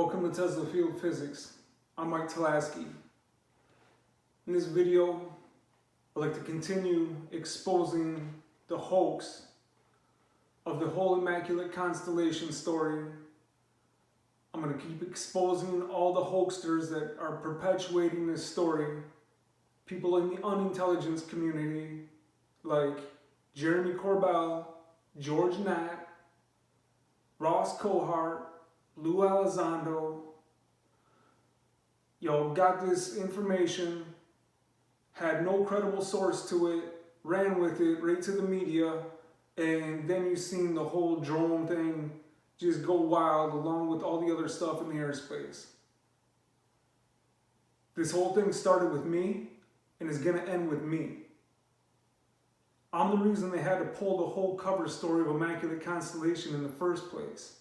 Welcome to Tesla Field Physics. I'm Mike Tulaski. In this video, I'd like to continue exposing the hoax of the whole Immaculate Constellation story. I'm going to keep exposing all the hoaxsters that are perpetuating this story. People in the UNintelligence community like Jeremy Corbell, George Knapp, Ross Cohart, Lou Elizondo. Got this information, had no credible source to it, ran with it right to the media, and then you've seen the whole drone thing just go wild along with all the other stuff in the airspace. This whole thing started with me and is going to end with me. I'm the reason they had to pull the whole cover story of Immaculate Constellation in the first place.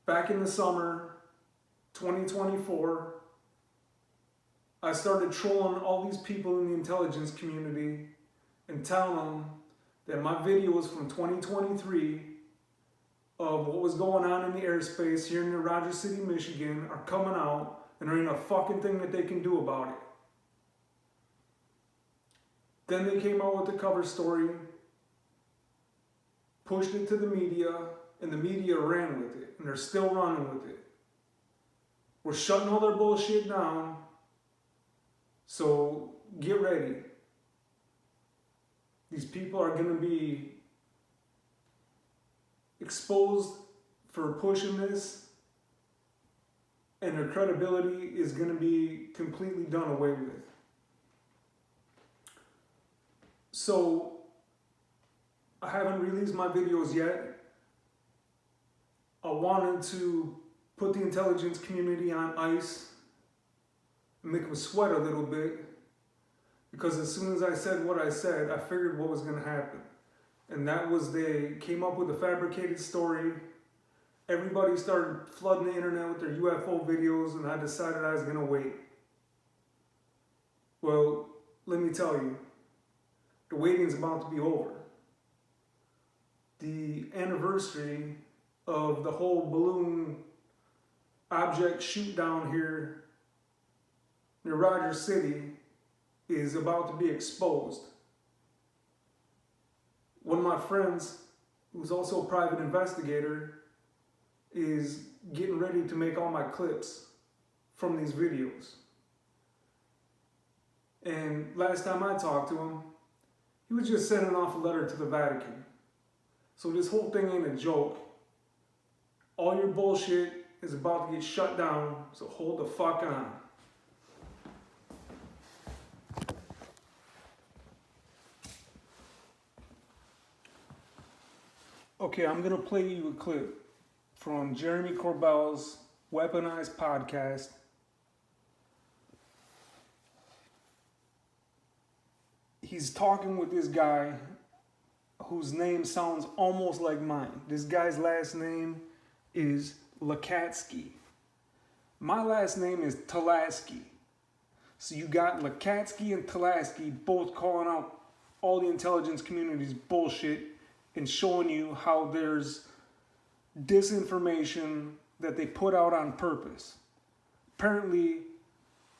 Back in the summer 2024, I started trolling all these people in the intelligence community and telling them that my videos from 2023 of what was going on in the airspace here in Rogers City, Michigan are coming out and there ain't a fucking thing that they can do about it. Then they came out with the cover story, pushed it to the media, and the media ran with it, and they're still running with it. We're shutting all their bullshit down, so get ready. These people are going to be exposed for pushing this, and their credibility is going to be completely done away with. So, I haven't released my videos yet. I wanted to put the intelligence community on ice and make them sweat a little bit, because as soon as I said what I said, I figured what was going to happen. And that was they came up with a fabricated story. Everybody started flooding the internet with their UFO videos, and I decided I was going to wait. Well, let me tell you, the waiting's about to be over. The anniversary of the whole balloon object shoot down here near Rogers City is about to be exposed. One of my friends, who's also a private investigator, is getting ready to make all my clips from these videos. And last time I talked to him, he was just sending off a letter to the Vatican. So this whole thing ain't a joke. All your bullshit is about to get shut down, so hold the fuck on. Okay, I'm going to play you a clip from Jeremy Corbell's Weaponized podcast. He's talking with this guy whose name sounds almost like mine. This guy's last name is Lakatsky. My last name is Tulaski. So you got Lakatsky and Tulaski both calling out all the intelligence community's bullshit and showing you how there's disinformation that they put out on purpose. Apparently,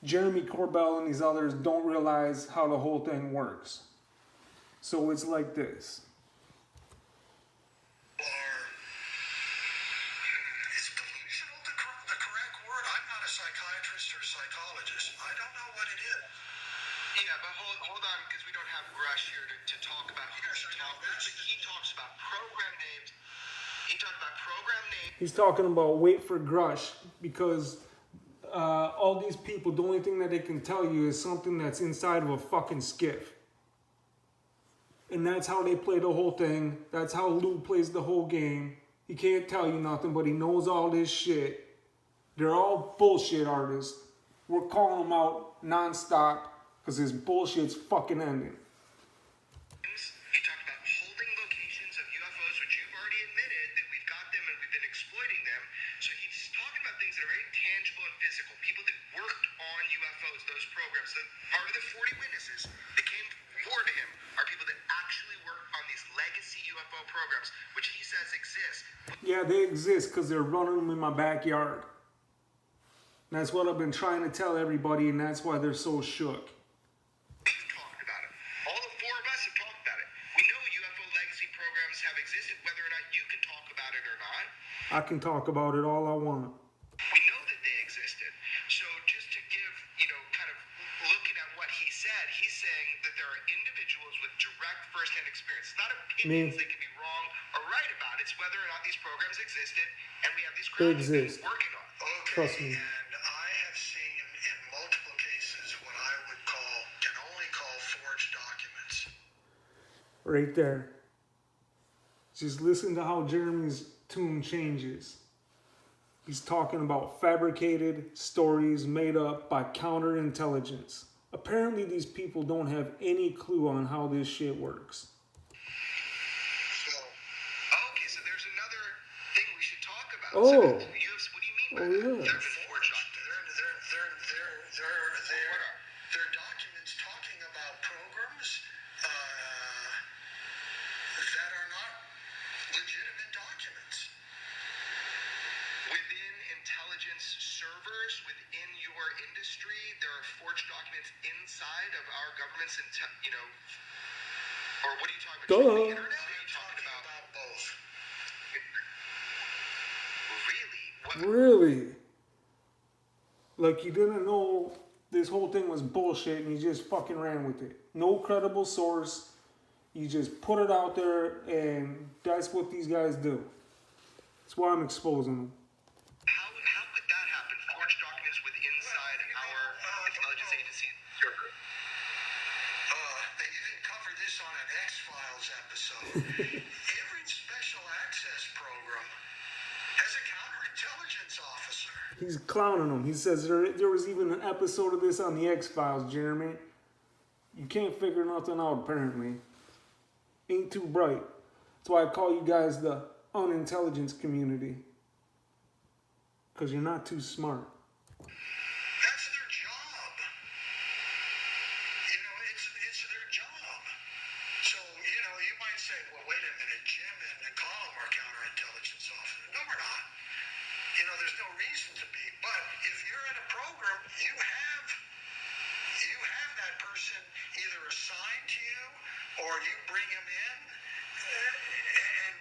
Jeremy Corbell and these others don't realize how the whole thing works. So it's like this. Is delusional the correct word? I'm not a psychiatrist or psychologist. I don't know what it is. Yeah, but hold on, because we don't have Grush here to talk about who he talks about program names. He talked about program names. He's talking about wait for Grush, because all these people, the only thing that they can tell you is something that's inside of a fucking skiff. And that's how they play the whole thing. That's how Lou plays the whole game. He can't tell you nothing, but he knows all this shit. They're all bullshit artists. We're calling them out non-stop because this bullshit's fucking ending. He talked about holding locations of UFOs, which you've already admitted that we've got them and we've been exploiting them. So he's talking about things that are very tangible and physical. People that worked on UFOs, those programs. Part of the 40 witnesses that came forward to him are people that actually worked on these legacy UFO programs, which he says exist. Yeah, they exist because they're running them in my backyard. And that's what I've been trying to tell everybody, and that's why they're so shook. We've talked about it. All the four of us have talked about it. We know UFO legacy programs have existed, whether or not you can talk about it or not. I can talk about it all I want. We know that they existed. So just to give, kind of looking at what he said, he's saying that there are individuals with direct firsthand experience. It's not opinions they can be wrong or right about. It's whether or not these programs existed, and we have these They crowds exist. working on it. Okay, Trust me. and I have seen in multiple cases what I would can only call forged documents. Right there. Just listen to how Jeremy's tune changes. He's talking about fabricated stories made up by counterintelligence. Apparently these people don't have any clue on how this shit works. So, Okay, so there's another thing we should talk about. Oh. So what do you mean by Oh, that? yeah. They're forged. they're documents talking about programs that are not legitimate documents. Within intelligence servers, within your industry, there are forged documents inside of our government's, or what are you talking about? Duh. The internet? What are you talking about? Both. Really? What? Really? Like you didn't know this whole thing was bullshit and you just fucking ran with it. No credible source. You just put it out there and that's what these guys do. That's why I'm exposing them. How could that happen? Forged documents with inside our intelligence agency server. They even covered this on an X-Files episode. Every special access program has a counterintelligence officer. He's clowning them. He says there was even an episode of this on the X-Files, Jeremy. You can't figure nothing out, apparently. Ain't too bright. That's why I call you guys the unintelligence community. Because you're not too smart. That's their job. It's their job. So, you might say, well, wait a minute, Jim and Colin are counterintelligence officers. No, we're not. There's no reason to be. But if you're in a program, you have that person either assigned to you or you bring him in, and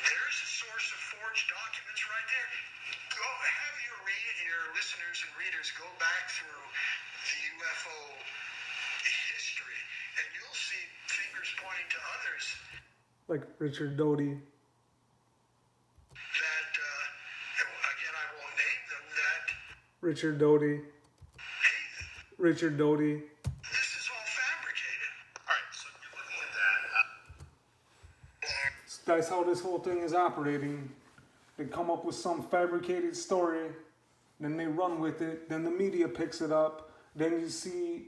there's a source of forged documents right there. Go have your listeners and readers go back through the UFO history, and you'll see fingers pointing to others Like Richard Doty. that, again, I won't name them, that, Richard Doty. hey, Richard Doty. this is all fabricated. All right, so you're looking at that. That's how this whole thing is operating. They come up with some fabricated story, then they run with it, then the media picks it up, then you see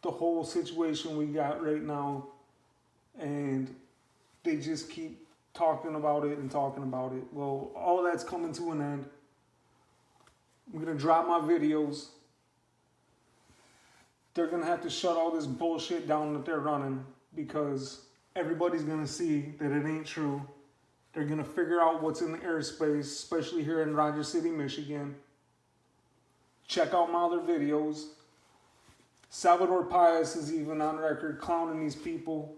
the whole situation we got right now, and they just keep talking about it and talking about it. Well, all that's coming to an end. I'm gonna drop my videos. They're gonna have to shut all this bullshit down that they're running because everybody's gonna see that it ain't true. They're gonna figure out what's in the airspace, especially here in Rogers City, Michigan. Check out my other videos. Salvador Pius is even on record clowning these people,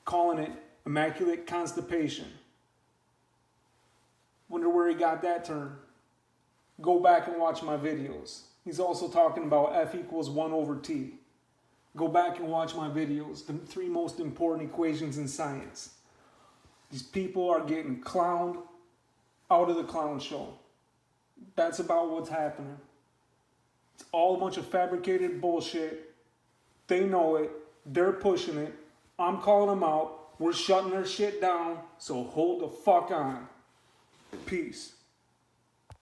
calling it Immaculate Constellation. Wonder where he got that term. Go back and watch my videos. He's also talking about F equals 1 over T. Go back and watch my videos, the 3 most important equations in science. These people are getting clowned out of the clown show. That's about what's happening. It's all a bunch of fabricated bullshit. They know it. They're pushing it. I'm calling them out. We're shutting their shit down. So hold the fuck on. Peace.